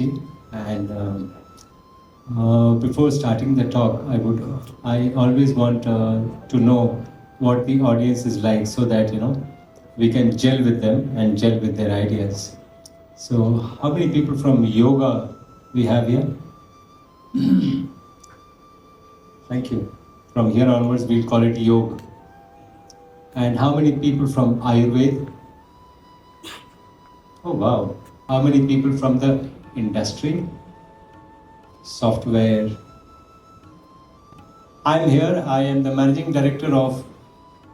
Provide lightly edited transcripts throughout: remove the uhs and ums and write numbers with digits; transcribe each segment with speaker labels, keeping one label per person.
Speaker 1: ji, and before starting the talk, I always want to know what the audience is like, so that we can gel with them and gel with their ideas. So, how many people from yoga we have here? Thank you. From here onwards, we'll call it yoga. And how many people from Ayurveda? Oh wow. How many people from the industry? Software? I'm here. I am the Managing Director of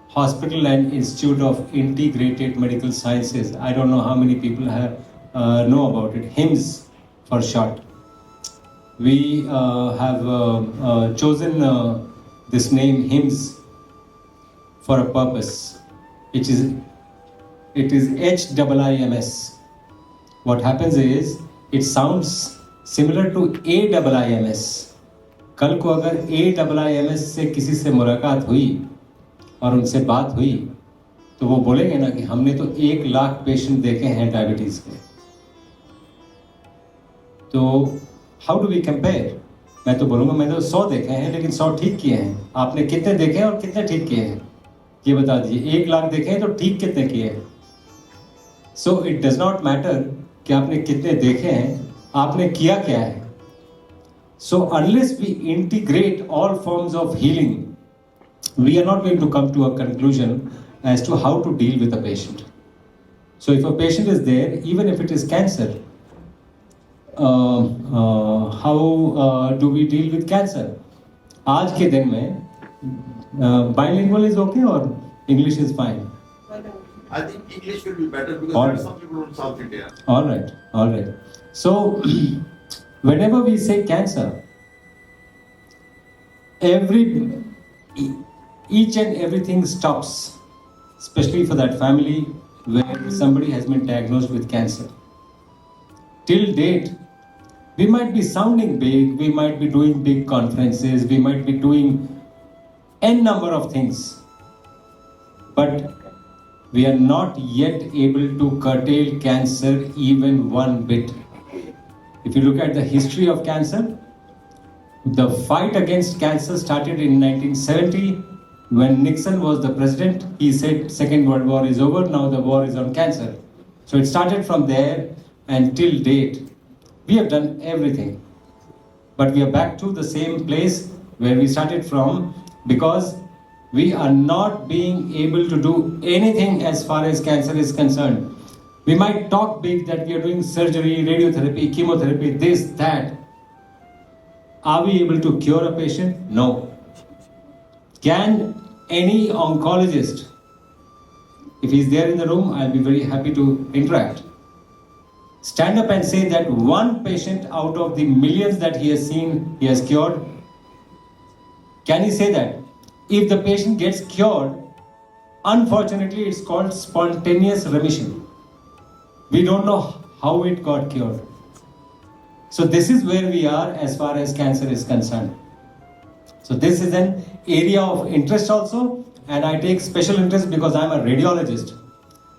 Speaker 1: Hospital and Institute of Integrated Medical Sciences. I don't know how many people know about it. HIMSS for short. We have chosen this name HIMSS for a purpose. It is HIIMS. What happens is, it sounds similar to AIIMS. कल को अगर AIIMS से किसी से मुलाकात हुई और उनसे बात हुई, तो वो बोलेंगे ना कि हमने तो 1 लाख पेशेंट देखे हैं डायबिटीज के. तो हाउ डू वी कंपेयर? मैं तो बोलूँगा मैंने तो 100 देखे हैं, लेकिन 100 ठीक किए हैं. आपने कितने देखे हैं और कितने ठीक किए हैं, ये बता दीजिए. 1 लाख देखे हैं तो ठीक कितने किए हैं? So it does not matter कि आपने कितने देखे हैं, आपने किया क्या है. So unless we integrate all forms of healing, we are not going to come to a conclusion as to how to deal with a patient. So if a patient is there, even if it is cancer, how do we deal with cancer? आज के दिन में bilingual is okay or English is fine?
Speaker 2: I think English will be better because there are some people from South India.
Speaker 1: All right. So whenever we say cancer, each and everything stops, especially for that family where somebody has been diagnosed with cancer. Till date, we might be sounding big, we might be doing big conferences, we might be doing n number of things, but we are not yet able to curtail cancer even one bit. If you look at the history of cancer, the fight against cancer started in 1970. When Nixon was the president, he said Second World War is over, now the war is on cancer. So it started from there, and till date, we have done everything. But we are back to the same place where we started from, because we are not being able to do anything as far as cancer is concerned. We might talk big that we are doing surgery, radiotherapy, chemotherapy, this, that. Are we able to cure a patient? No. Can any oncologist, if he's there in the room, I'll be very happy to interact, stand up and say that one patient out of the millions that he has seen, he has cured? Can he say that? If the patient gets cured, unfortunately it's called spontaneous remission. We don't know how it got cured. So this is where we are as far as cancer is concerned. So this is an area of interest also, and I take special interest because I'm a radiologist.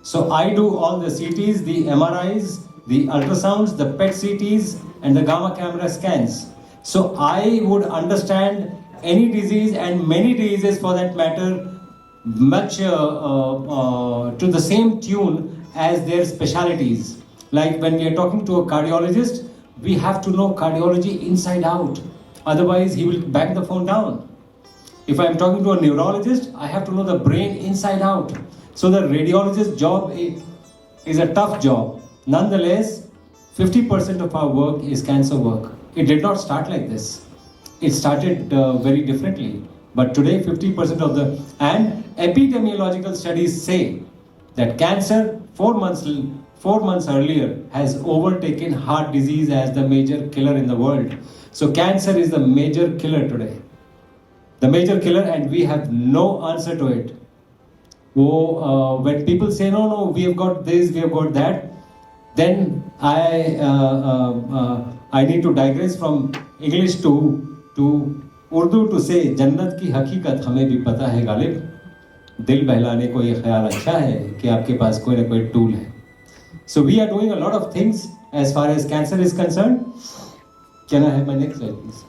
Speaker 1: So I do all the CTs, the MRIs, the ultrasounds, the PET CTs, and the gamma camera scans. So I would understand any disease and many diseases for that matter much to the same tune as their specialities. Like when we are talking to a cardiologist, we have to know cardiology inside out. Otherwise, he will bang the phone down. If I am talking to a neurologist, I have to know the brain inside out. So the radiologist's job is a tough job. Nonetheless, 50% of our work is cancer work. It did not start like this. It started very differently. But today, 50% of the... And epidemiological studies say that cancer 4 months earlier has overtaken heart disease as the major killer in the world. So cancer is the major killer today. The major killer, and we have no answer to it. When people say, no, we have got this, we have got that, then I need to digress from English to Urdu to say, जन्नत की हकीकत हमें भी पता है गालिब, दिल बहलाने को ये ख्याल अच्छा है कि आपके पास कोई ना कोई टूल है. So we are doing a lot of things as far as cancer is concerned. Can I have my next slide, please?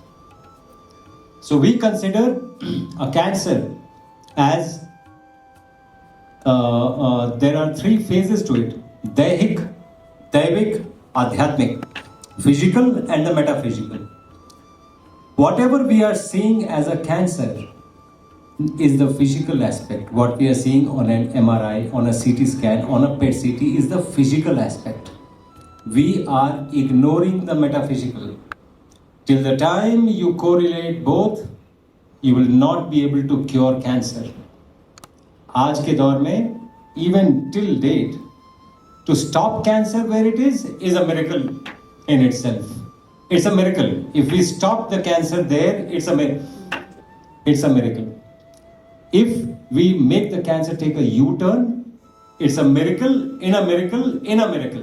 Speaker 1: So we consider a cancer as there are three phases to it: Daihik, Daivik, Adhyatmik, physical and the metaphysical. Whatever we are seeing as a cancer is the physical aspect. What we are seeing on an MRI, on a CT scan, on a PET CT is the physical aspect. We are ignoring the metaphysical. Till the time you correlate both, you will not be able to cure cancer. आज के दौर में, even till date, to stop cancer where it is a miracle in itself. It's a miracle. If we stop the cancer there, it's a miracle. If we make the cancer take a U-turn, it's a miracle in a miracle in a miracle.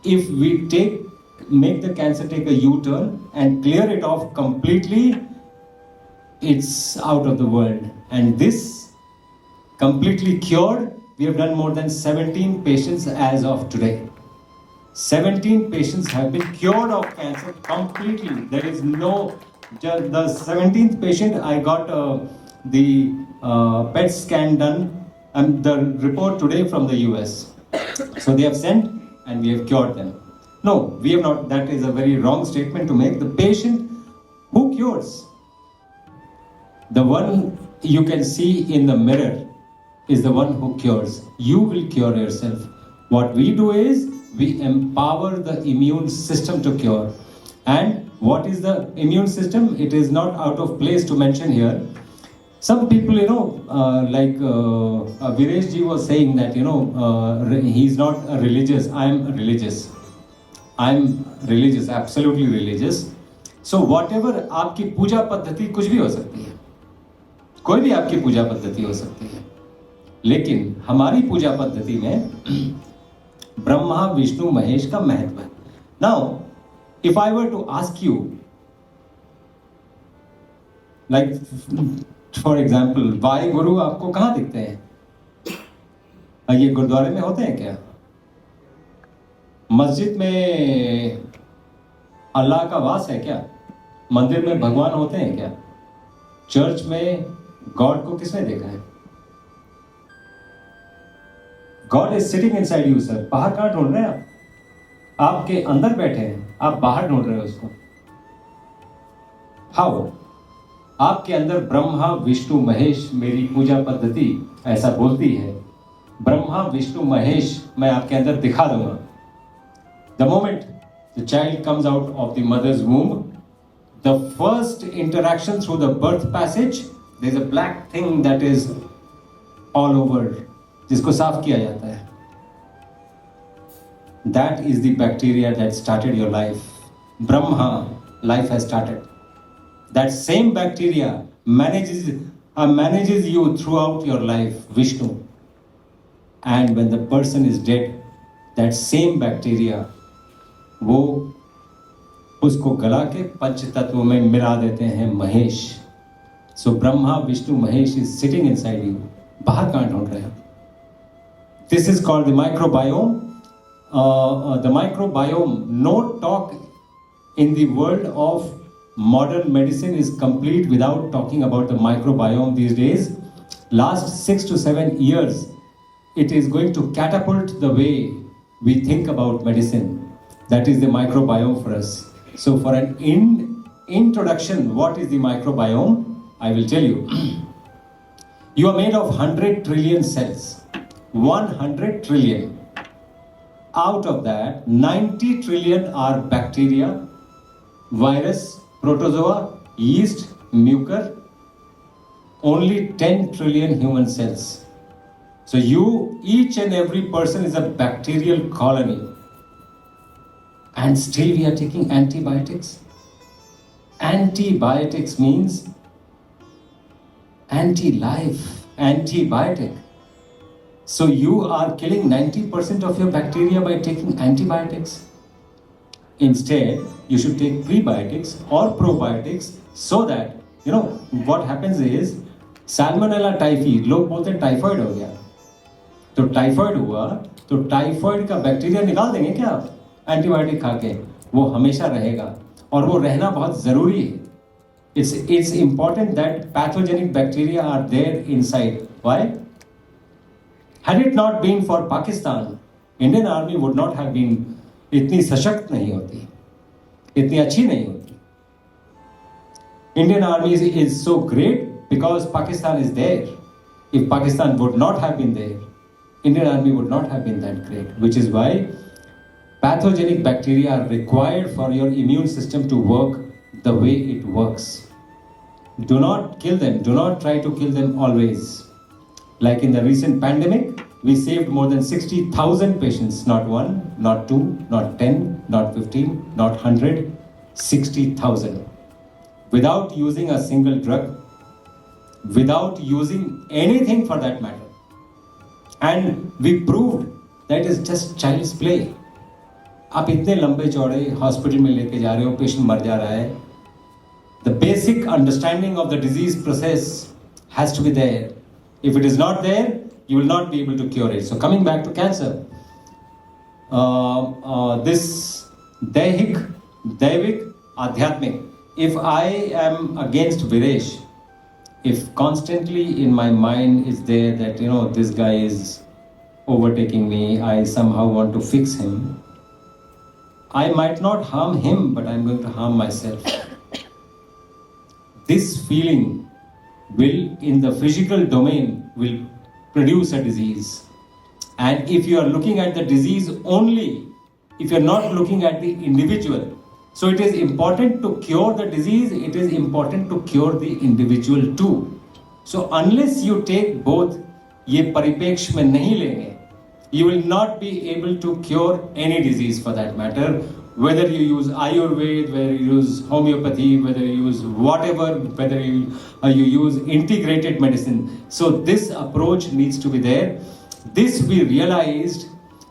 Speaker 1: If we make the cancer take a U-turn and clear it off completely, it's out of the world. And this completely cured, we have done more than 17 patients as of today. 17 patients have been cured of cancer completely. There is no, the 17th patient I got the PET scan done and the report today from the US. So they have sent and we have cured them. No, we have not. That is a very wrong statement to make. The patient who cures, the one you can see in the mirror is the one who cures. You will cure yourself. What we do is we empower the immune system to cure. And what is the immune system? It is not out of place to mention here. Some people, like Viresh ji was saying that, he's not religious. I'm religious. I'm religious, absolutely religious. So whatever आपकी पूजा पद्धति कुछ भी हो सकती है, कोई भी आपकी पूजा पद्धति हो सकती है, लेकिन हमारी पूजा पद्धति में ब्रह्मा विष्णु महेश का महत्व है. Now, if I were to ask you, like for example, Wahe Guru आपको कहाँ दिखते हैं? ये गुरुद्वारे में होते हैं क्या? मस्जिद में अल्लाह का वास है क्या? मंदिर में भगवान होते हैं क्या? चर्च में गॉड को किसने देखा है? God is sitting inside you sir. बाहर कहाँ ढूंढ रहे हैं आप? आपके अंदर बैठे हैं, आप बाहर ढूंढ रहे हो उसको. हाउ? आपके अंदर ब्रह्मा विष्णु महेश, मेरी पूजा पद्धति ऐसा बोलती है, ब्रह्मा विष्णु महेश मैं आपके अंदर दिखा दूंगा. The moment the child comes out of the mother's womb, the first interaction through the birth passage, there is a black thing that is all over, जिसको साफ किया जाता है. That is the bacteria that started your life. Brahma, life has started. That same bacteria manages you throughout your life, Vishnu. And when the person is dead, that same bacteria, वो उसको गला के पंच तत्वों में मिला देते हैं Mahesh. So Brahma Vishnu Mahesh is sitting inside you. बाहर कहाँ ढूंढ रहे हैं? This is called the microbiome. The microbiome, no talk in the world of modern medicine is complete without talking about the microbiome these days. Last 6 to 7 years, it is going to catapult the way we think about medicine. That is the microbiome for us. So for an introduction, what is the microbiome? I will tell you. You are made of 100 trillion cells. 100 trillion. Out of that, 90 trillion are bacteria, virus, protozoa, yeast, mucor. Only 10 trillion human cells. So each and every person is a bacterial colony. And still we are taking antibiotics. Antibiotics means anti-life, antibiotic. So you are killing 90% of your bacteria by taking antibiotics. Instead, you should take prebiotics or probiotics so that, what happens is, salmonella typhi, लोग बोलते हैं typhoid हो गया. तो typhoid हुआ, तो typhoid का bacteria निकाल देंगे क्या आप? एंटीबायोटिक खा के वो हमेशा रहेगा, और वो रहना बहुत ज़रूरी है. It's important that pathogenic bacteria are there inside. Why? Had it not been for Pakistan, Indian Army would not have been इतनी सशक्त नहीं होती, इतनी अच्छी नहीं होती. Indian Army is so great because Pakistan is there. If Pakistan would not have been there, Indian Army would not have been that great. Which is why pathogenic bacteria are required for your immune system to work the way it works. Do not kill them. Do not try to kill them always. Like in the recent pandemic, we saved more than 60,000 patients. Not one, not two, not 10, not 15, not 100, 60,000. Without using a single drug, without using anything for that matter. And we proved that is just child's play. आप इतने लंबे चौड़े hospital में लेके जा रहे हो, patient मर जा रहा है. The basic understanding of the disease process has to be there. If it is not there, you will not be able to cure it. So coming back to cancer, this Daivik, Adhyatmik. If I am against Viresh, if constantly in my mind is there that, you know, this guy is overtaking me, I somehow want to fix him, I might not harm him, but I'm going to harm myself. This feeling will, in the physical domain, will produce a disease. And if you are looking at the disease only, if you're not looking at the individual, so it is important to cure the disease, it is important to cure the individual too. So unless you take both, ये परिपेक्ष में नहीं लेंगे, you will not be able to cure any disease for that matter. Whether you use Ayurveda, whether you use homeopathy, whether you use whatever, whether you use integrated medicine. So this approach needs to be there. This we realized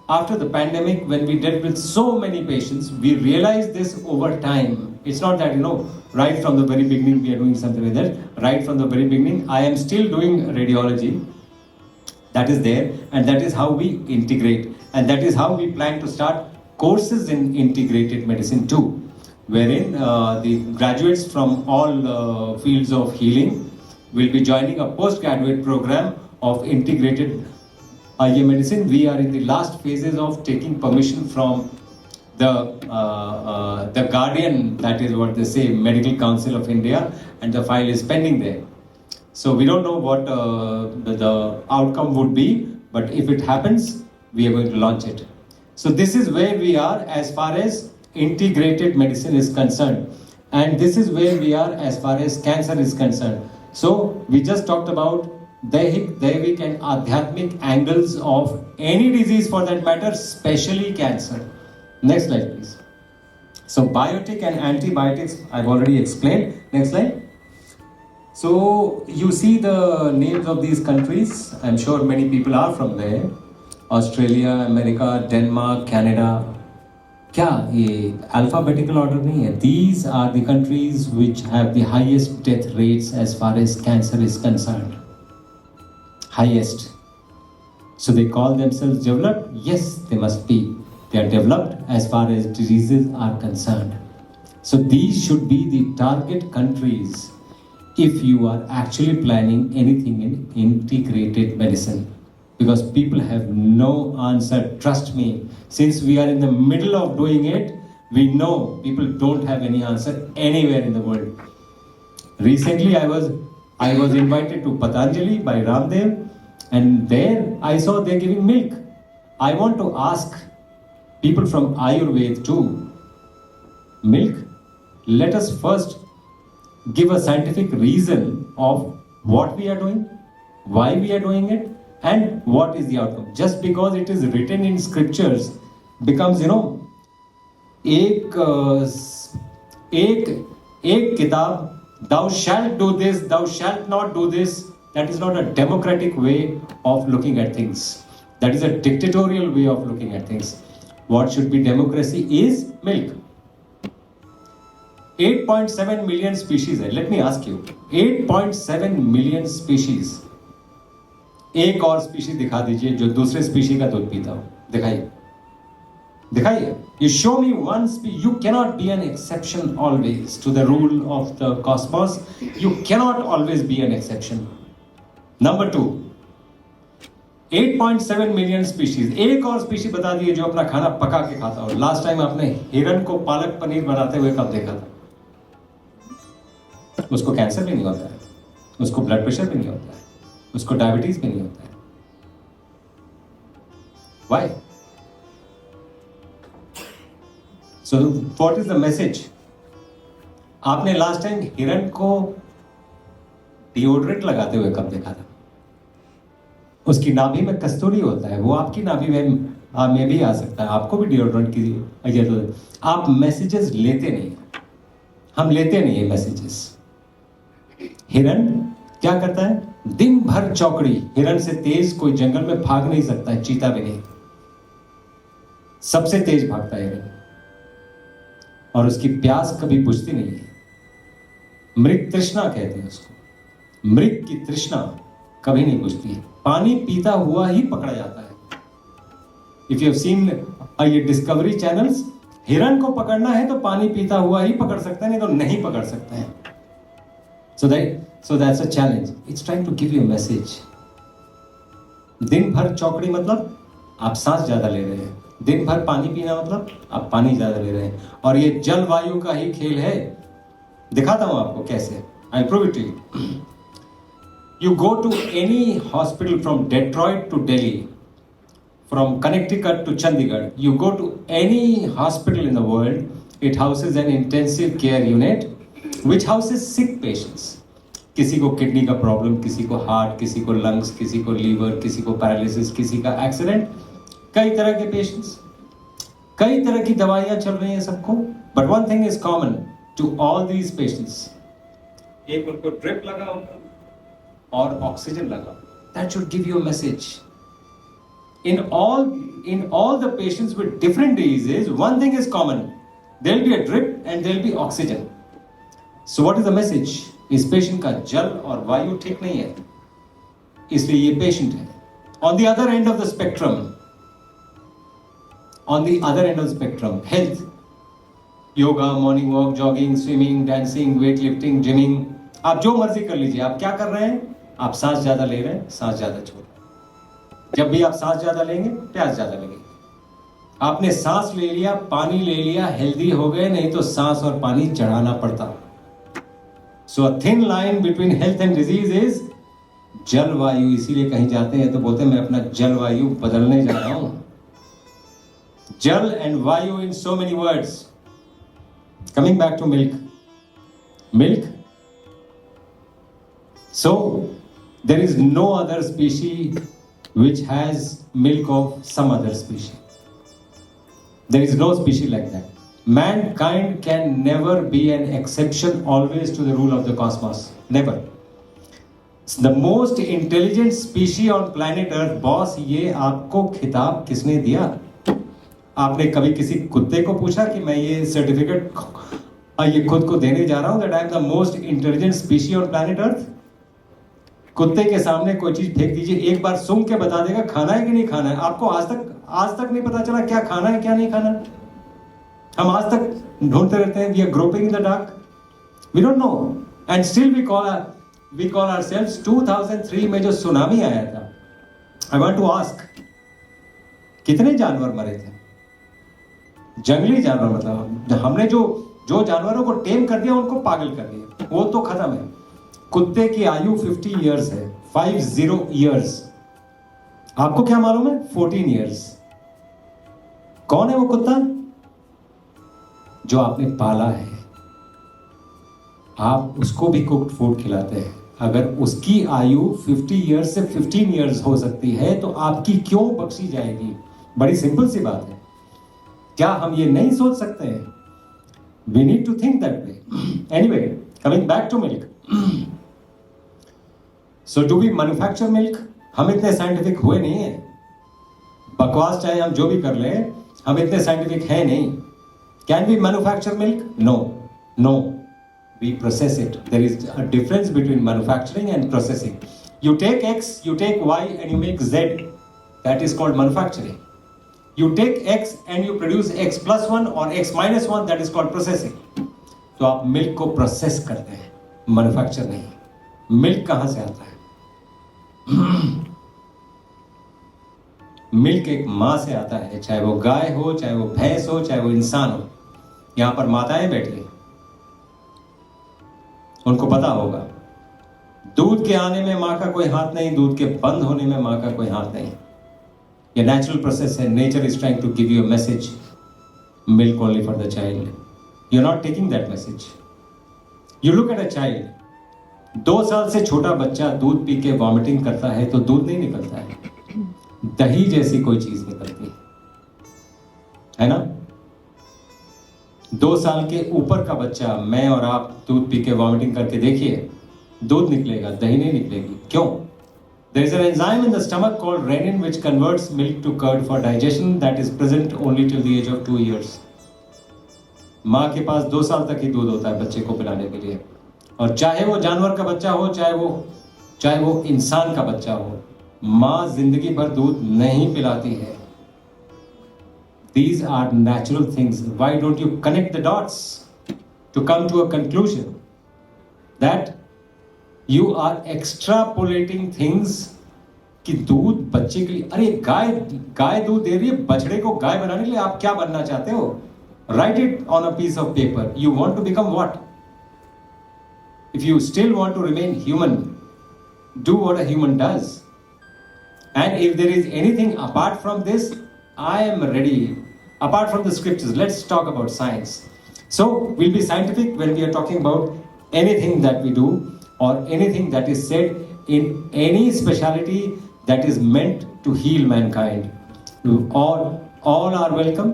Speaker 1: after the pandemic, when we dealt with so many patients, we realized this over time. It's not that, you know, right from the very beginning we are doing something like that. Right from the very beginning, I am still doing radiology. That is there, and that is how we integrate. And that is how we plan to start courses in integrated medicine too, wherein the graduates from all fields of healing will be joining a postgraduate program of integrated medicine. We are in the last phases of taking permission from the guardian, that is what they say, Medical Council of India, and the file is pending there. So we don't know what the outcome would be, but if it happens, we are going to launch it. So this is where we are as far as integrated medicine is concerned. And this is where we are as far as cancer is concerned. So we just talked about Daivik and Adhyatmik angles of any disease for that matter, especially cancer. Next slide, please. So biotic and antibiotics, I've already explained. Next slide. So you see the names of these countries. I'm sure many people are from there. Australia, America, Denmark, Canada. क्या ये alphabetical order नहीं है? These are the countries which have the highest death rates as far as cancer is concerned. Highest. So they call themselves developed? Yes, they must be. They are developed as far as diseases are concerned. So these should be the target countries if you are actually planning anything in integrated medicine. Because people have no answer, trust me. Since we are in the middle of doing it, we know people don't have any answer anywhere in the world. Recently I was invited to Patanjali by Ramdev, and there I saw they're giving milk. I want to ask people from Ayurveda too, milk, let us first give a scientific reason of what we are doing, why we are doing it, and what is the outcome. Just because it is written in scriptures becomes, you know, एक किताब, thou shalt do this, thou shalt not do this. That is not a democratic way of looking at things. That is a dictatorial way of looking at things. What should be democracy is milk. 8.7 million species है. Let me ask you, 8.7 million species. एक और species दिखा दीजिए जो दूसरे species का दूध पीता हो. दिखाइए. You show me one species. You cannot be an exception always to the rule of the cosmos. You cannot always be an exception. Number 2, 8.7 million species. एक और स्पीशीज बता दिए जो अपना खाना पका के खाता हो. लास्ट टाइम आपने हिरन को पालक पनीर बनाते हुए कब देखा था? उसको कैंसर भी नहीं होता है, उसको ब्लड प्रेशर भी नहीं होता है, उसको डायबिटीज भी नहीं होता है. Why? So what is the message? आपने लास्ट टाइम हिरन को डिओड्रेंट लगाते हुए कब देखा था? उसकी नाभि में कस्तूरी होता है, वो आपकी नाभि में भी आ सकता है, आपको भी डिओड्रेंट की जरूरत है. आप मैसेजेस लेते नहीं, हम लेते नहीं है मैसेजेस. हिरन क्या करता है? दिन भर चौकड़ी. हिरन से तेज कोई जंगल में भाग नहीं सकता है, चीता भी नहीं. सबसे तेज भागता है हिरन, और उसकी प्यास कभी बुझती नहीं है. मृग तृष्णा कहते हैं उसको. मृग की तृष्णा कभी नहीं बुझती है. पानी पीता हुआ ही पकड़ा जाता है. इफ यू हैव सीन ये डिस्कवरी चैनल्स, हिरन को पकड़ना है तो पानी पीता हुआ ही पकड़ सकता है, नहीं तो नहीं पकड़ सकता है. So that's a challenge. It's trying to give you a message. दिन भर चौकड़ी मतलब आप सांस ज्यादा ले रहे हैं. दिन भर पानी पीना मतलब आप पानी ज्यादा ले रहे हैं. और ये जलवायु का ही खेल है. दिखाता हूं आपको कैसे. I'll prove it to you. You go to any hospital from Detroit to Delhi, from Connecticut to Chandigarh. You go to any hospital in the world, it houses an intensive care unit which houses sick patients. किसी को kidney का problem, किसी को heart, किसी को lungs, किसी को liver, किसी को पैरालिसिस, किसी का एक्सीडेंट. कई तरह के पेशेंट्स, कई तरह की दवाइयां चल रही हैं सबको. But one thing is common to all these patients. एक उनको ड्रिप लगा होगा और ऑक्सीजन लगा. That should give you a message. In all the patients with different diseases, one thing is common. There will be a drip and there will be oxygen. So what is the message? इस patient का जल और वायु ठीक नहीं है, इसलिए ये पेशेंट है. On the other end of the spectrum, health, yoga, morning walk, jogging, swimming, dancing, weightlifting, gymming, आप जो मर्जी कर लीजिए. आप क्या कर रहे हैं? आप सांस ज्यादा ले रहे हैं, सांस ज्यादा छोड़ रहे हैं. जब भी आप सांस ज्यादा लेंगे, प्यास ज्यादा लगेगी. आपने सांस ले लिया, पानी ले लिया, हेल्दी हो गए, नहीं तो सांस और पानी चढ़ाना पड़ता. So a thin line between health and disease is जलवायु. इसीलिए कहीं जाते हैं तो बोलते हैं मैं अपना जलवायु बदलने जा रहा हूं. जल एंड वायु in so many words. Coming back to milk. So there is no other species which has milk of some other species. There is no species like that. Mankind can never be an exception always to the rule of the cosmos. Never. The most intelligent species on planet Earth, boss, ये आपको खिताब किसने दिया? आपने कभी किसी कुत्ते को पूछा कि मैं ये सर्टिफिकेट ये खुद को देने जा रहा हूं that I am the most intelligent species on planet Earth? कुत्ते के सामने कोई चीज फेंक दीजिए, एक बार सूंघ के बता देगा खाना है कि नहीं खाना है. आपको आज तक नहीं पता चला क्या खाना है क्या नहीं खाना. हम आज तक ढूंढते रहते हैं. We are groping in the dark. We don't know and still we call ourselves. 2003 में जो सुनामी आया था, आई वांट टू आस्क, कितने जानवर मरे थे? जंगली जानवर, मतलब हमने जो जानवरों को टेम कर दिया उनको पागल कर दिया, वो तो खत्म है. कुत्ते की आयु 50 इयर्स है. 50 इयर्स. आपको क्या मालूम है? 14 इयर्स. कौन है वो कुत्ता? जो आपने पाला है. आप उसको भी कुक्ड फूड खिलाते हैं. अगर उसकी आयु 50 इयर्स से 15 इयर्स हो सकती है तो आपकी क्यों बख्शी जाएगी? बड़ी सिंपल सी बात है. क्या हम ये नहीं सोच सकते हैं? We need to think that way. Anyway, coming back to milk. So do we manufacture milk? हम इतने साइंटिफिक हुए नहीं है. बकवास चाहे हम जो भी कर ले, हम इतने साइंटिफिक है नहीं. Can we manufacture milk? No. We process it. There is a difference between manufacturing and processing. You take X, you take Y, and you make Z. That is called manufacturing. You take X and you produce X plus 1 or X minus 1, that is called processing. तो आप milk को process करते हैं, manufacture नहीं। Milk कहां से आता है? मिल्क एक मां से आता है, चाहे वो गाय हो, चाहे वो भैंस हो, चाहे वो इंसान हो। यहां पर माताएं बैठी, उनको पता होगा दूध के आने में मां का कोई हाथ नहीं, दूध के बंद होने में मां का कोई हाथ नहीं। ये नेचुरल प्रोसेस है। Nature is trying to give you a message, milk only for the child. You are not taking that message. You look at a child, 2 साल से छोटा बच्चा दूध पी के वॉमिटिंग करता है तो दूध नहीं निकलता है, दही जैसी कोई चीज निकलती है ना। 2 साल के ऊपर का बच्चा, मैं और आप दूध पी के वॉमिटिंग करके देखिए, दूध निकलेगा, दही नहीं निकलेगी। क्यों? There is an enzyme in the stomach called renin which converts milk to curd for digestion that is present only till the age of 2 years. माँ के पास 2 साल तक ही दूध होता है बच्चे को पिलाने के लिए, और चाहे वो जानवर का बच्चा हो, चाहे वो इंसान का बच्चा हो, माँ जिंदगी भर दूध नहीं पिलाती है। These are natural things. Why don't you connect the dots to come to a conclusion that you are extrapolating things कि दूध बच्चे के लिए, अरे गाय दूध दे रही है, बछड़े को गाय बनाने के लिए आप क्या बनना चाहते हो? Write it on a piece of paper. You want to become what? If you still want to remain human, do what a human does. And if there is anything apart from this, I am ready. Apart from the scriptures, let's talk about science. So we'll be scientific when we are talking about anything that we do or anything that is said in any speciality that is meant to heal mankind. All are welcome.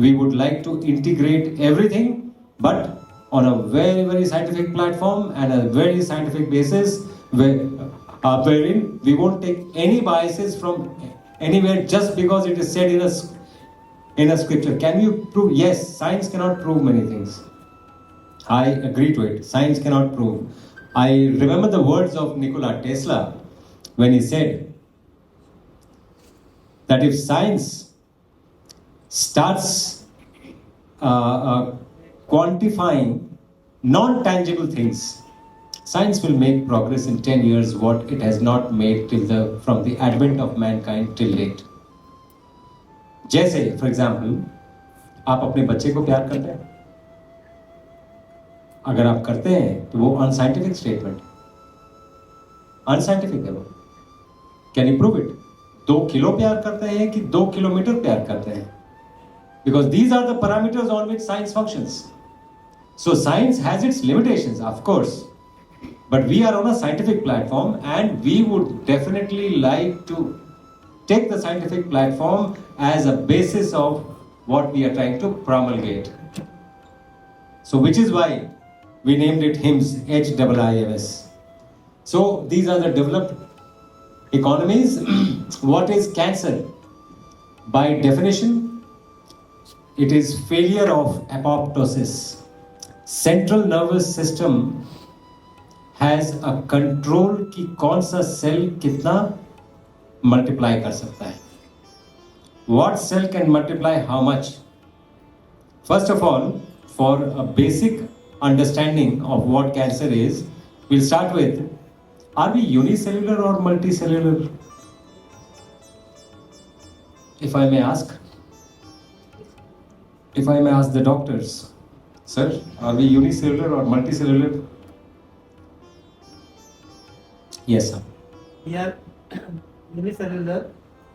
Speaker 1: We would like to integrate everything, but on a very, very scientific platform and a very scientific basis, wherein we won't take any biases from anywhere just because it is said in a scripture. Can you prove? Yes, science cannot prove many things. I agree to it. Science cannot prove. I remember the words of Nikola Tesla when he said that if science starts quantifying non-tangible things, science will make progress in 10 years what it has not made from the advent of mankind till date. जैसे for example, आप अपने बच्चे को प्यार करते हैं? अगर आप करते हैं तो वो अनसाइंटिफिक स्टेटमेंट, अनसाइंटिफिक है वो। Can you prove it? 2 kilo प्यार करते हैं कि 2 किलोमीटर प्यार करते हैं? Because these are the parameters on which science functions. So science has its limitations, of course, but we are on a scientific platform and we would definitely like to take the scientific platform as a basis of what we are trying to promulgate. So which is why we named it HIMSS, HIIMS. So these are the developed economies. What is cancer? By definition, it is failure of apoptosis. Central nervous system has a control कि कौन सा cell कितना multiply कर सकता है. What cell can multiply how much? First of all, for a basic understanding of what cancer is, we'll start with, are we unicellular or multicellular? If I may ask the doctors, sir, are we unicellular or multicellular? Yes, sir.
Speaker 3: We are unicellular,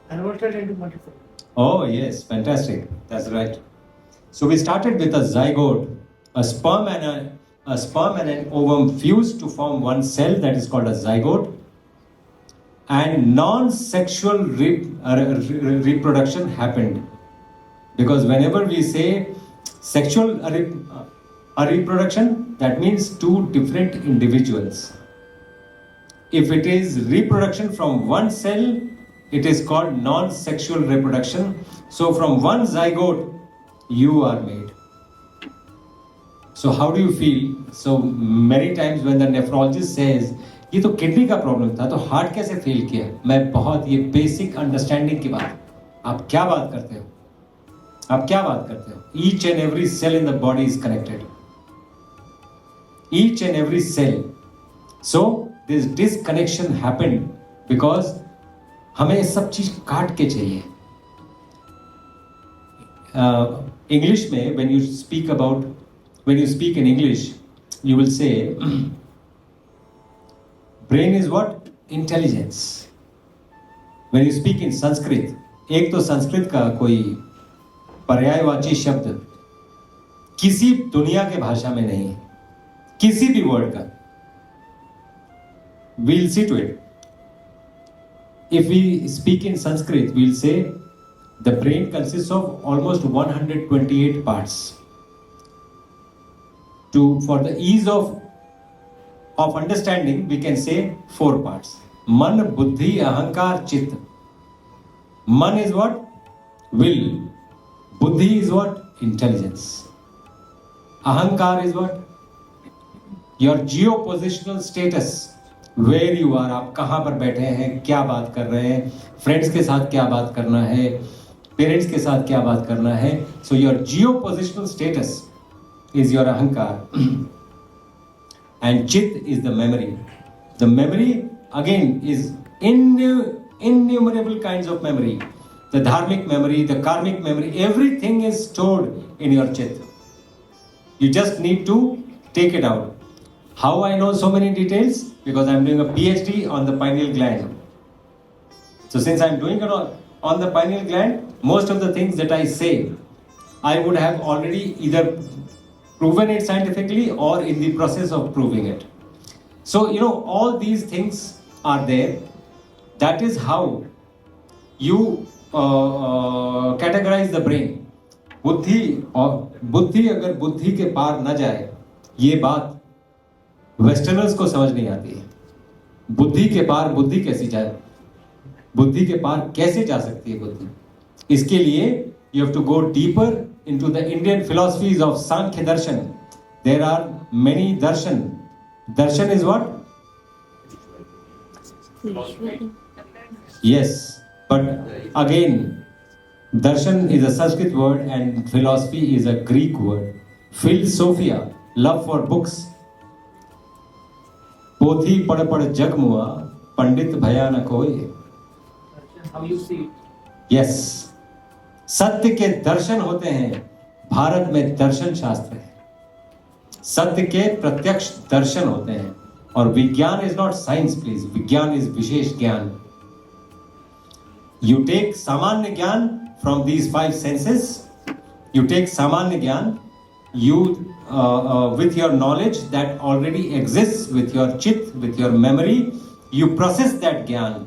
Speaker 3: converted into multicellular.
Speaker 1: Oh, yes, fantastic. That's right. So we started with a zygote, a sperm and an ovum fused to form one cell that is called a zygote, and non-sexual reproduction happened. Because whenever we say sexual reproduction, that means 2 different individuals. If it is reproduction from one cell, it is called non-sexual reproduction. So from one zygote, you are made. So how do you feel? So many times when the nephrologist says, ये तो kidney का problem था, तो heart कैसे fail किया? मैं बहुत, ये बेसिक अंडरस्टैंडिंग की बात, आप क्या बात करते हो? आप क्या बात करते हो? Each and every cell in the body is connected. Each and every cell. So this disconnection happened because हमें सब चीज काट के चाहिए. English में when you speak in English, you will say brain is what? Intelligence. When you speak in Sanskrit, एक तो संस्कृत का कोई पर्यायवाची शब्द किसी दुनिया के भाषा में नहीं है, किसी भी वर्ड का. We'll see to it. If we speak in Sanskrit, we'll say the brain consists of almost 128 parts. For the ease of understanding, we can say 4 parts. Man, Buddhi, Ahankar, Chit. Man is what? Will. Buddhi is what? Intelligence. Ahankar is what? Your geopositional status. Where you are, आप कहाँ पर बैठे हैं, क्या बात कर रहे हैं, फ्रेंड्स के साथ क्या बात करना है, पेरेंट्स के साथ क्या बात करना है. So your geopositional status is your ahankar. And chit is the memory. The memory again is innumerable kinds of memory. The dharmic memory, the karmic memory, everything is stored in your chit. You just need to take it out. How I know so many details? Because I'm doing a PhD on the pineal gland. So since I'm doing it on the pineal gland, most of the things that I say, I would have already either proven it scientifically or in the process of proving it. So, all these things are there. That is how you categorize the brain. बुद्धि अगर बुद्धि के पार न जाए, ये बात westerners को समझ नहीं आती है. बुद्धि के पार बुद्धि कैसी जाए, बुद्धि के पार कैसे जा सकती है बुद्धि? इसके लिए you have to go deeper into the Indian philosophies of Sankhya Darshan. There are many darshan. Darshan is what? Yes, but again, darshan is a Sanskrit word and philosophy is a Greek word. Philosophia, love for books. पोथी पढ़ पढ़ जग मुआ, पंडित भया न कोई.
Speaker 3: How you see it?
Speaker 1: Yes. सत्य के दर्शन होते हैं. भारत में दर्शन शास्त्र है. सत्य के प्रत्यक्ष दर्शन होते हैं. और विज्ञान इज नॉट साइंस प्लीज. विज्ञान इज विशेष ज्ञान. You take सामान्य ज्ञान from these 5 senses. You take सामान्य ज्ञान. You with your knowledge that already exists, with your chit, with your memory, you process that gyan,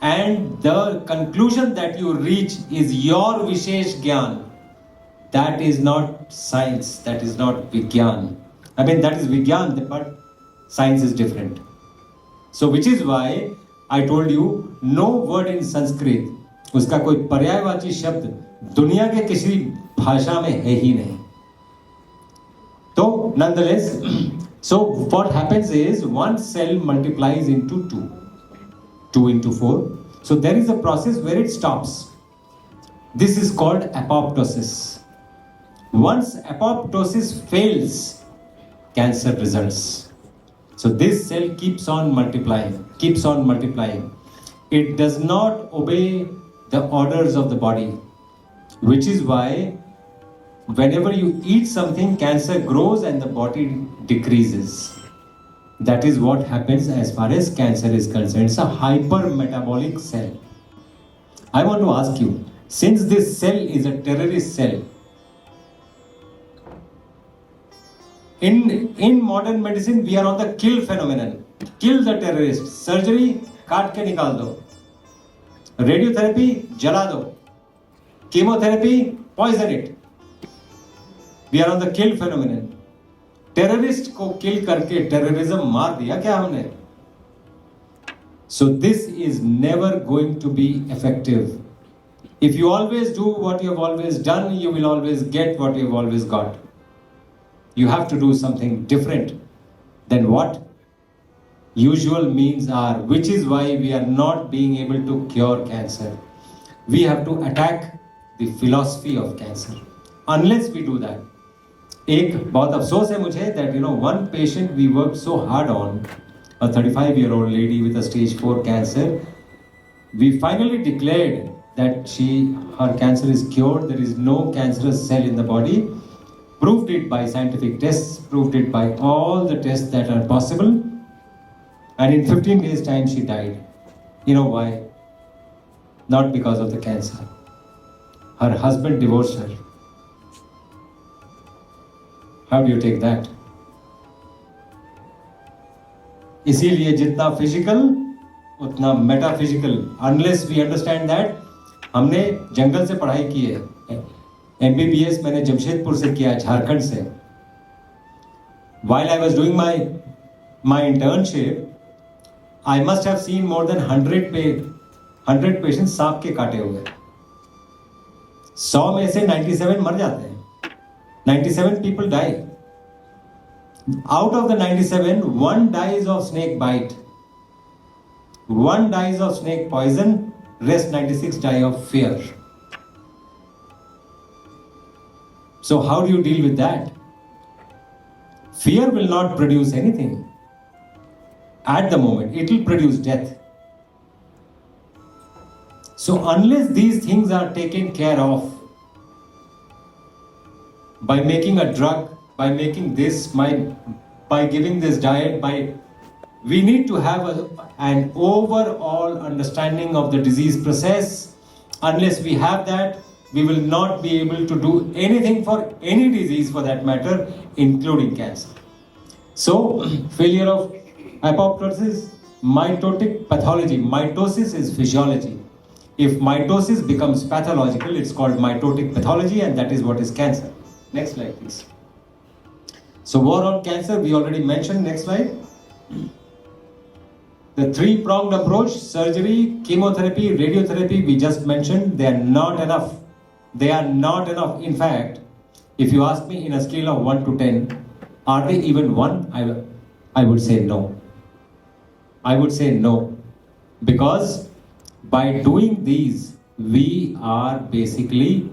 Speaker 1: and the conclusion that you reach is your vishesh gyan. That is not science, that is not vigyan. I mean, that is vigyan, but science is different. So which is why I told you, no word in Sanskrit, उसका कोई पर्यायवाची शब्द दुनिया के किसी भाषा में है ही नहीं. So, nonetheless, so what happens is one cell multiplies into 2 into 4. So there is a process where it stops. This is called apoptosis. Once apoptosis fails, cancer results. So this cell keeps on multiplying. It does not obey the orders of the body, which is why whenever you eat something, cancer grows and the body decreases. That is what happens as far as cancer is concerned. It's a hypermetabolic cell. I want to ask you, since this cell is a terrorist cell, in modern medicine we are on the kill phenomenon. Kill the terrorist. Surgery, काट के निकाल दो. Radiotherapy, जला दो. Chemotherapy, poison it. We are on the kill phenomenon. Terrorist को kill करके terrorism मार दिया क्या हमने? So this is never going to be effective. If you always do what you have always done, you will always get what you have always got. You have to do something different than what usual means are, which is why we are not being able to cure cancer. we have to attack the philosophy of cancer. Unless we do that, एक बहुत अफसोस है मुझे that one patient we worked so hard on, a 35-year-old lady with a stage 4 cancer, we finally declared that her cancer is cured, there is no cancerous cell in the body, proved it by scientific tests, proved it by all the tests that are possible, and in 15 days time she died. You know why? Not because of the cancer. Her husband divorced her. How do you take that? इसीलिए जितना physical उतना metaphysical, unless we understand that. हमने जंगल से पढ़ाई की है. MBBS मैंने जमशेदपुर से किया, झारखंड से. While I was doing my internship, I must have seen more than 100 patients सांप के काटे हुए. 100 में से 97 मर जाते हैं. 97 people die. Out of the 97, 1 dies of snake bite. 1 dies of snake poison, rest 96 die of fear. So how do you deal with that? Fear will not produce anything. At the moment, it will produce death. So unless these things are taken care of, by making a drug, by making this, by giving this diet, we need to have an overall understanding of the disease process. Unless we have that, we will not be able to do anything for any disease for that matter, including cancer. So, failure of apoptosis, mitotic pathology. Mitosis is physiology. If mitosis becomes pathological, it's called mitotic pathology, and that is what is cancer. Next slide, please. So, war on cancer, we already mentioned. Next slide. The 3-pronged approach: surgery, chemotherapy, radiotherapy, we just mentioned. They are not enough. They are not enough. In fact, if you ask me in a scale of 1 to 10, are they even 1? I would say no. I would say no. Because by doing these, we are basically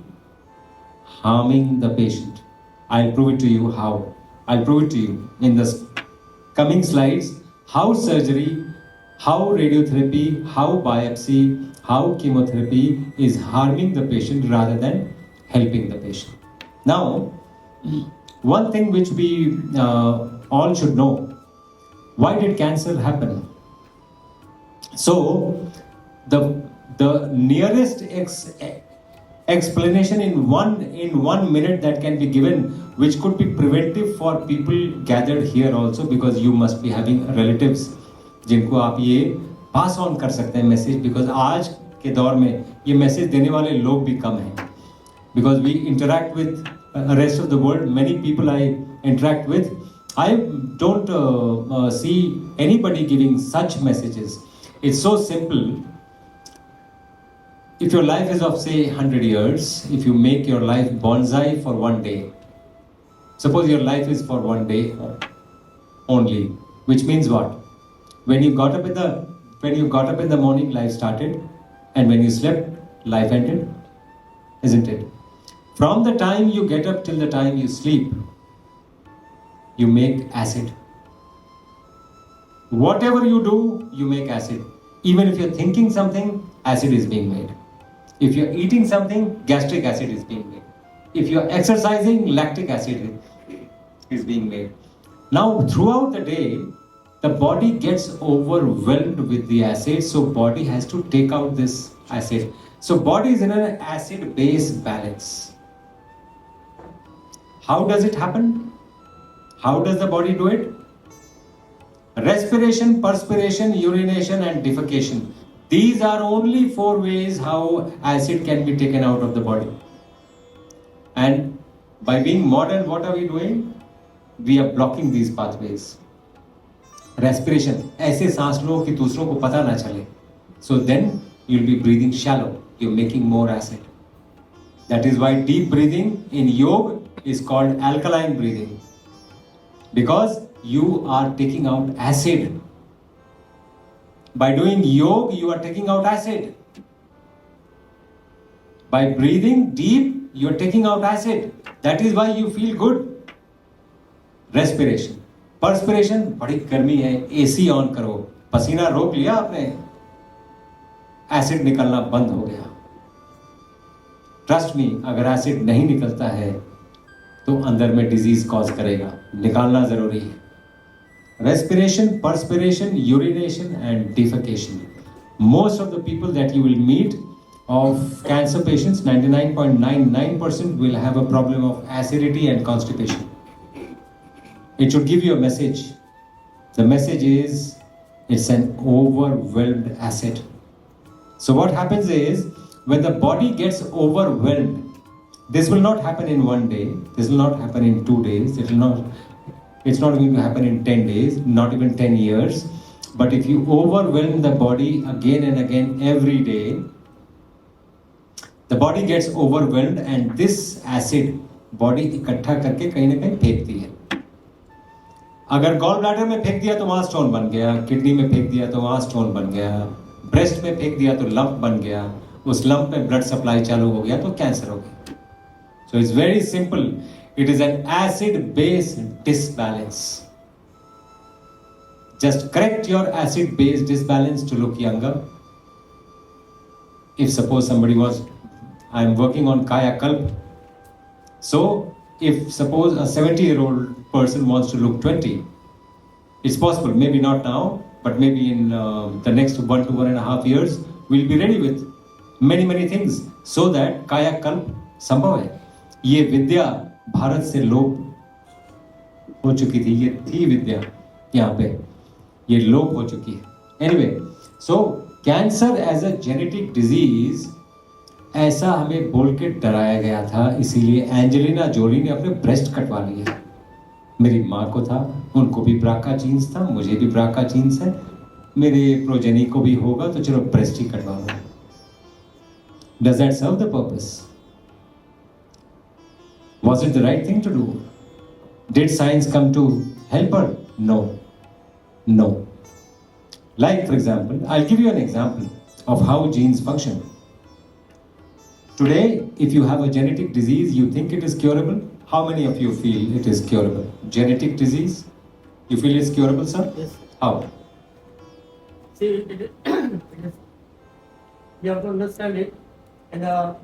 Speaker 1: harming the patient. I'll prove it to you how. I'll prove it to you in the coming slides. How surgery, how radiotherapy, how biopsy, how chemotherapy is harming the patient rather than helping the patient. Now, one thing which we all should know: why did cancer happen? So, the nearest explanation in one minute that can be given, which could be preventive for people gathered here also, because you must be having relatives जिनको आप ये pass on कर सकते हैं message, because आज के दौर में ये मैसेज देने वाले लोग भी कम हैं, because we interact with rest of the world. Many people I interact with, I don't see anybody giving such messages. It's so simple. If your life is of say 100 years, if you make your life bonsai for 1 day, suppose your life is for 1 day only, which means what? When you got up in the morning, life started, and when you slept, life ended, isn't it? From the time you get up till the time you sleep, you make acid. Whatever you do, you make acid. Even if you're thinking something, acid is being made. If you're eating something, gastric acid is being made. If you're exercising, lactic acid is being made. Now, throughout the day, the body gets overwhelmed with the acid, so body has to take out this acid. So body is in an acid-base balance. How does it happen? How does the body do it? Respiration, perspiration, urination, and defecation. These are only 4 ways how acid can be taken out of the body. And by being modern, what are we doing? We are blocking these pathways. Respiration, ऐसे सांस लो कि दूसरों को पता ना चले. So then you'll be breathing shallow. You're making more acid. That is why deep breathing in yoga is called alkaline breathing. Because you are taking out acid. By doing yoga, you are taking out acid. By breathing deep, you're taking out acid. That is why you feel good. Respiration. Perspiration, बड़ी गर्मी है, AC on करो, पसीना रोक लिया आपने, acid निकलना बंद हो गया. ट्रस्ट मी, अगर एसिड नहीं निकलता है तो अंदर में डिजीज कॉज करेगा, निकालना जरूरी है. Respiration, perspiration, urination and defecation. Most of the people that you will meet of cancer patients, 99.99% will have a problem of acidity and constipation. It should give you a message. The message is it's an overwhelmed acid. So what happens is when the body gets overwhelmed, this will not happen in one day, this will not happen in 2 days, it's not going to happen in 10 days, not even 10 years. But if you overwhelm the body again and again every day, the body gets overwhelmed and this acid body इकट्ठा करके कहीं ना कहीं फेंकती है. अगर gall bladder में फेंक दिया तो वहां स्टोन बन गया, किडनी में फेंक दिया तो वहां स्टोन बन गया, ब्रेस्ट में फेंक दिया तो लंप बन गया, उस लंप में ब्लड सप्लाई चालू हो गया तो कैंसर हो गया. So it's very simple. It is an acid-base disbalance. Just correct your acid-base disbalance to look younger. If suppose somebody I'm working on Kaya Kalp. So if suppose a 70-year-old person wants to look 20, it's possible, maybe not now, but maybe in the next 1 to 1.5 years, we'll be ready with many things so that Kaya Kalp संभव है. ये विद्या भारत से लोप हो चुकी थी, ये थी विद्या यहाँ पे, ये लोप हो चुकी है. Anyway, so cancer as a genetic disease ऐसा हमें बोल के डराया गया था, इसीलिए एंजेलिना जोली ने अपने ब्रेस्ट कटवा लिए. मेरी माँ को था, उनको भी ब्राका जीन्स था, मुझे भी ब्राका जीन्स है, मेरे प्रोजेनी को भी होगा, तो चलो ब्रेस्ट ही कटवा लो. Does that serve the purpose? Was it the right thing to do? Did science come to help her? No. No. Like for example, I'll give you an example of how genes function. Today, if you have a genetic disease, you think it is curable. How many of you feel it is curable? Genetic disease? You feel it's curable, sir?
Speaker 3: Yes.
Speaker 1: How?
Speaker 3: See, it is, you have to understand it in a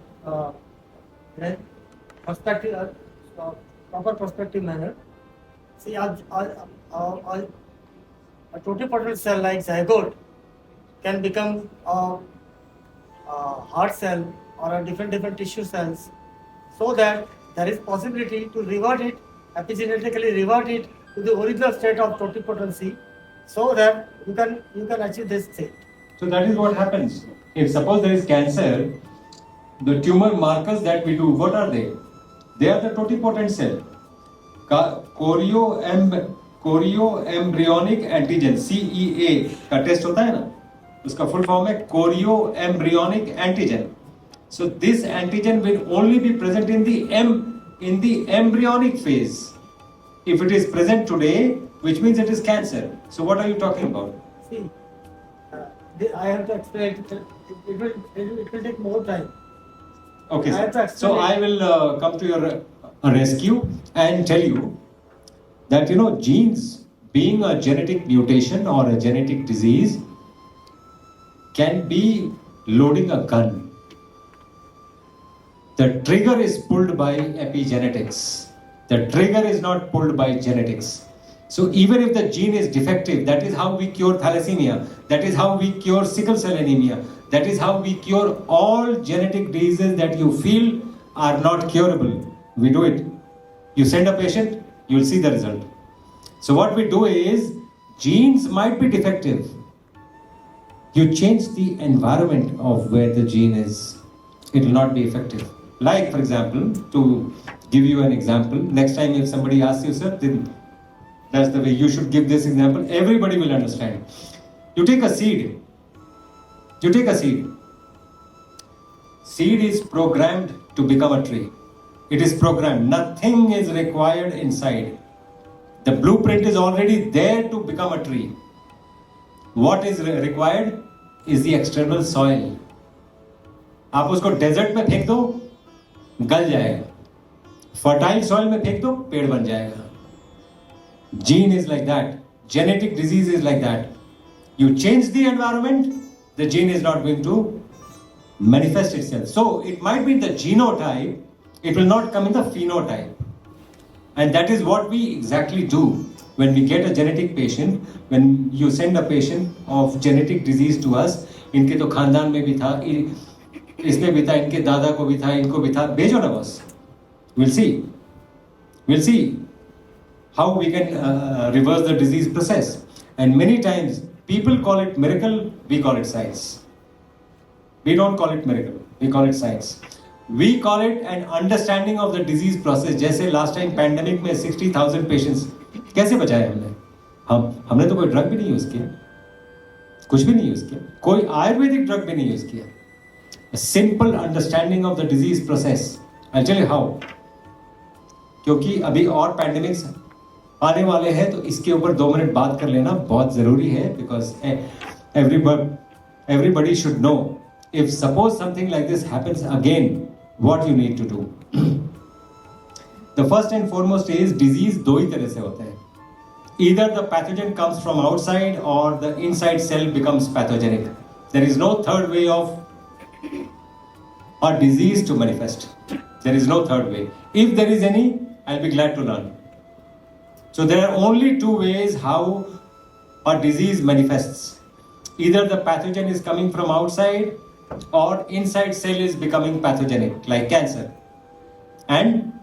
Speaker 3: perspective, proper perspective manner. See, a totipotent cell like zygote can become a heart cell or a different tissue cells, so that there is possibility to revert it, epigenetically revert it to the original state of totipotency, so that you can achieve this state.
Speaker 1: So that is what happens. If suppose there is cancer, the tumor markers that we do, what are they? They are the totipotent cell. Chorioembryonic antigen, CEA का test होता है ना, उसका full form है chorioembryonic antigen. So this antigen will only be present in the embryonic phase. If it is present today, which means it is cancer. So what are you talking about?
Speaker 3: See, I have to explain it. It will take more time.
Speaker 1: Okay,
Speaker 3: I have to
Speaker 1: so
Speaker 3: explain
Speaker 1: I will come to your rescue and tell you that genes, being a genetic mutation or a genetic disease, can be loading a gun. The trigger is pulled by epigenetics. The trigger is not pulled by genetics. So even if the gene is defective, that is how we cure thalassemia, that is how we cure sickle cell anemia, that is how we cure all genetic diseases that you feel are not curable. We do it. You send a patient, you will see the result. So what we do is, genes might be defective. You change the environment of where the gene is, it will not be effective. Like for example, to give you an example, next time if somebody asks you, sir, then that's the way you should give this example, everybody will understand. You take a seed. Seed is programmed to become a tree. It is programmed. Nothing is required inside. The blueprint is already there to become a tree. What is required is the external soil. आप उसको desert में फेंक दो, गल जाएगा. Fertile soil में फेंक दो, पेड़ बन जाएगा. Gene is like that. Genetic disease is like that. You change the environment, the gene is not going to manifest itself. So it might be the genotype, it will not come in the phenotype. And that is what we exactly do when we get a genetic patient. When you send a patient of genetic disease to us, इनके तो खानदान में भी था, इसमें भी था, इनके दादा को भी था, इनको भी था, भेजो ना बस. We'll see how we can reverse the disease process. And many times people call it miracle, we call it science. We don't call it miracle, we call it science. We call it an understanding of the disease process. जैसे last time pandemic में 60,000 patients कैसे बचाए हमने? हमने तो कोई drug भी नहीं यूज किया, कुछ भी नहीं यूज किया, कोई आयुर्वेदिक ड्रग भी नहीं यूज किया. A simple understanding of the disease process. I'll tell you how. क्योंकि अभी और पैंडेमिक्स आने वाले हैं, तो इसके ऊपर 2 मिनट बात कर लेना बहुत जरूरी है. Because everybody should know, if suppose something like this happens again, what you need to do. The first and foremost is disease 2 ही तरह से होता है. Either the pathogen comes from outside or the inside cell becomes pathogenic. There is no third way of a disease to manifest. There is no third way. If there is any, I'll be glad to learn. So there are only 2 ways how a disease manifests. Either the pathogen is coming from outside or inside cell is becoming pathogenic, like cancer. And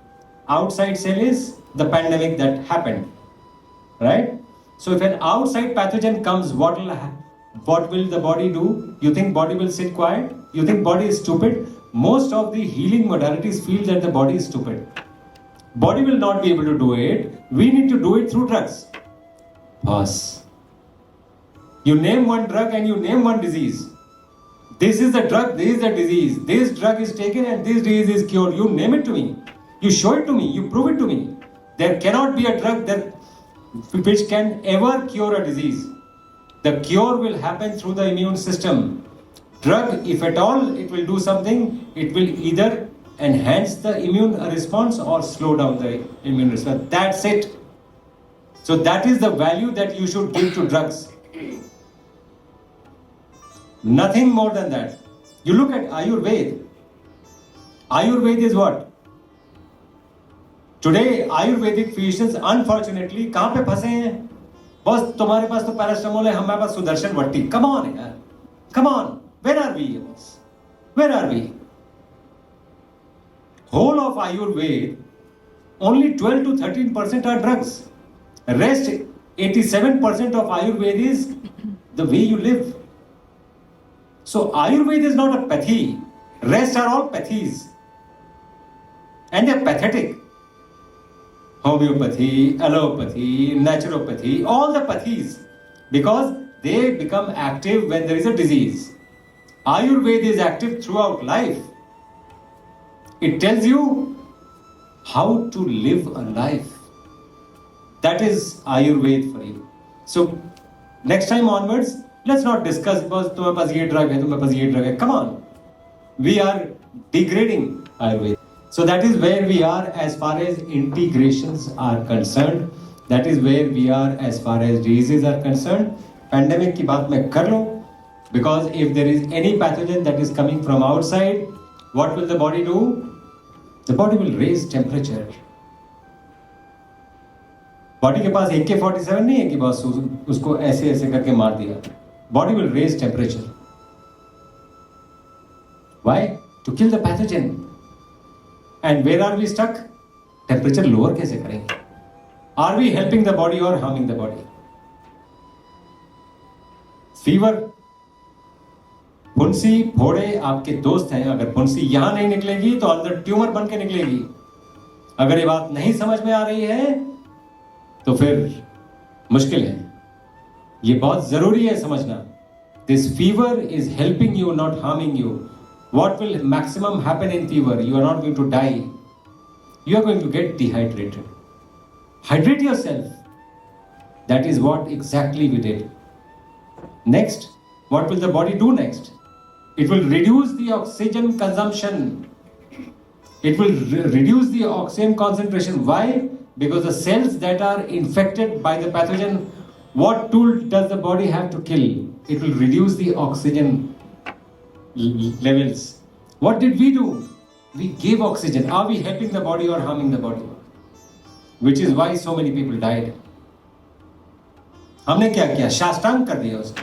Speaker 1: outside cell is the pandemic that happened, right? So if an outside pathogen comes, what will the body do? You think body will sit quiet? You think body is stupid? Most of the healing modalities feel that the body is stupid. Body will not be able to do it. We need to do it through drugs. Boss. You name one drug and you name one disease. This is the drug, this is the disease. This drug is taken and this disease is cured. You name it to me. You show it to me. You prove it to me. There cannot be a drug which can ever cure a disease. The cure will happen through the immune system. Drug, if at all it will do something, it will either enhance the immune response or slow down the immune response. That's it. So that is the value that you should give to drugs. Nothing more than that. You look at Ayurveda. Ayurveda is what? Today Ayurvedic physicians unfortunately कहाँ पे फंसे हैं? बस तुम्हारे पास तो paracetamol है, हमारे पास Sudarshan वट्टी. Come on यार. Come on. Where are we? Where are we? Whole of Ayurveda, only 12 to 13% are drugs. Rest 87% of Ayurveda is the way you live. So Ayurveda is not a pathy. Rest are all pathies. And they're pathetic. Homeopathy, allopathy, naturopathy, all the pathies. Because they become active when there is a disease. Ayurveda is active throughout life. It tells you how to live a life. That is Ayurveda for you. So next time onwards, let's not discuss because तुम्हारे पास ये drug है, तुम्हारे पास ये drug है. Come on. We are degrading Ayurveda. So that is where we are as far as integrations are concerned. That is where we are as far as diseases are concerned. Pandemic की बात मैं कर लूँ. Because if there is any pathogen that is coming from outside, what will the body do? The body will raise temperature. Body के पास AK-47 नहीं है कि बस उसको ऐसे ऐसे करके मार दिया. Body will raise temperature. Why? To kill the pathogen. And where are we stuck? Temperature lower कैसे करेंगे? Are we helping the body or harming the body? Fever. फुंसी फोड़े आपके दोस्त हैं. अगर फुंसी यहां नहीं निकलेगी तो अंदर ट्यूमर बन के निकलेगी. अगर ये बात नहीं समझ में आ रही है तो फिर मुश्किल है. ये बहुत जरूरी है समझना. This fever is helping you, not harming you. What will maximum happen in fever? You are not going to die. You are going to get dehydrated. Hydrate yourself. That is what exactly we did. Next, what will the body do next? It will reduce the oxygen consumption. It will reduce the oxygen concentration. Why? Because the cells that are infected by the pathogen, what tool does the body have to kill? It will reduce the oxygen levels. What did we do? We gave oxygen. Are we helping the body or harming the body? Which is why so many people died. हमने क्या किया? शास्त्रांग कर दिया उसको.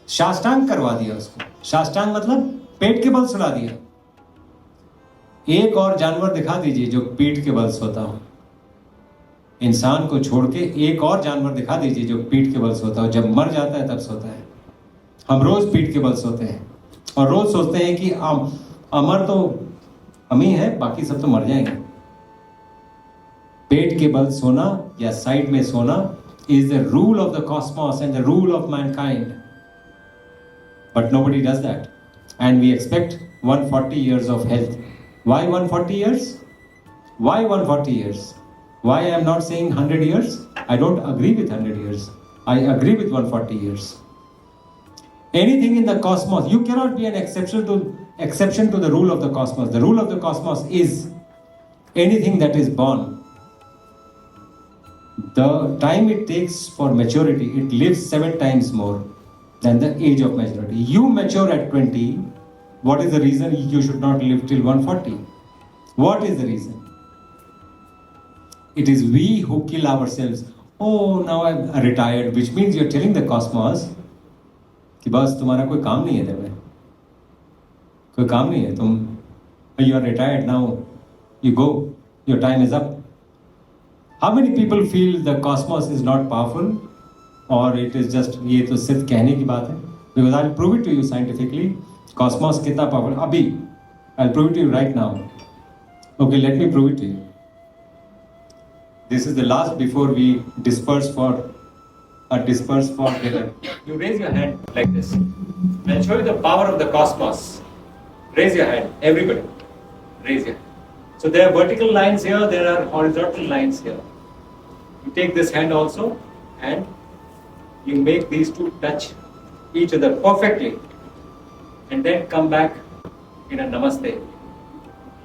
Speaker 1: शास्त्रांग करवा दिया उसको. शास्त्रांग मतलब पेट के बल सुला दिया. एक और जानवर दिखा दीजिए जो पीठ के बल सोता हो. इंसान को छोड़ के एक और जानवर दिखा दीजिए जो पीठ के बल सोता हो. जब मर जाता है तब सोता है. हम रोज पीठ के बल सोते हैं और रोज सोचते हैं कि अमर तो हम ही है, बाकी सब तो मर जाएंगे. पेट के बल सोना या साइड में सोना is the rule of the cosmos and the rule of mankind. But nobody does that. And we expect 140 years of health. Why 140 years? Why 140 years? Why I am not saying 100 years? I don't agree with 100 years. I agree with 140 years. Anything in the cosmos, you cannot be an exception to the rule of the cosmos. The rule of the cosmos is anything that is born. The time it takes for maturity, it lives 7 times more than the age of maturity. You mature at 20. What is the reason you should not live till 140? What is the reason? It is we who kill ourselves. Oh, now I'm retired, which means you're telling the cosmos कि बस तुम्हारा कोई काम नहीं है तेरे में, कोई काम नहीं है, तुम, you are retired now, you go, your time is up. How many people feel the cosmos is not powerful or it is just ये तो सिर्फ कहने की बात है? Because I'll prove it to you scientifically. Cosmos कितना powerful? अभी I'll prove it to you right now. Okay, let me prove it to you. This is the last before we disperse for dinner. You raise your hand like this. I'll show you the power of the cosmos. Raise your hand, everybody. Raise your hand. So there are vertical lines here, there are horizontal lines here. You take this hand also and you make these two touch each other perfectly and then come back in a namaste.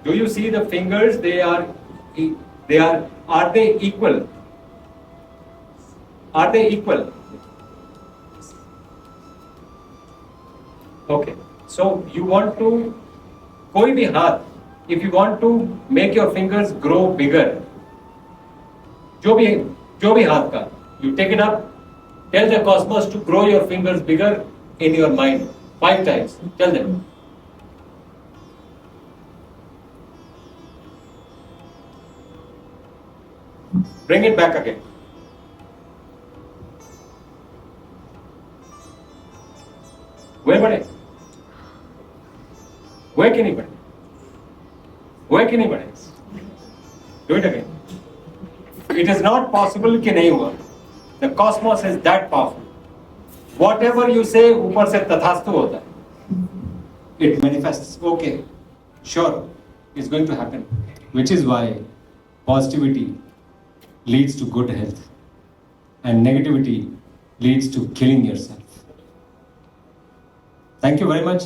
Speaker 1: Do you see the fingers? Are they equal? Are they equal? Okay. So you want to, कोई भी हाथ, if you want to make your fingers grow bigger, जो भी हाथ का, you take it up, tell the cosmos to grow your fingers bigger in your mind 5 times. Tell them. Bring it back again. Where बढ़े? Where can he बढ़े? Where can he बढ़े? Do it again. It is not possible कि नहीं हुआ. The cosmos is that powerful. Whatever you say, ऊपर से तथास्तु होता है. It manifests. Okay, sure, it's going to happen. Which is why positivity leads to good health, and negativity leads to killing yourself. Thank you very much.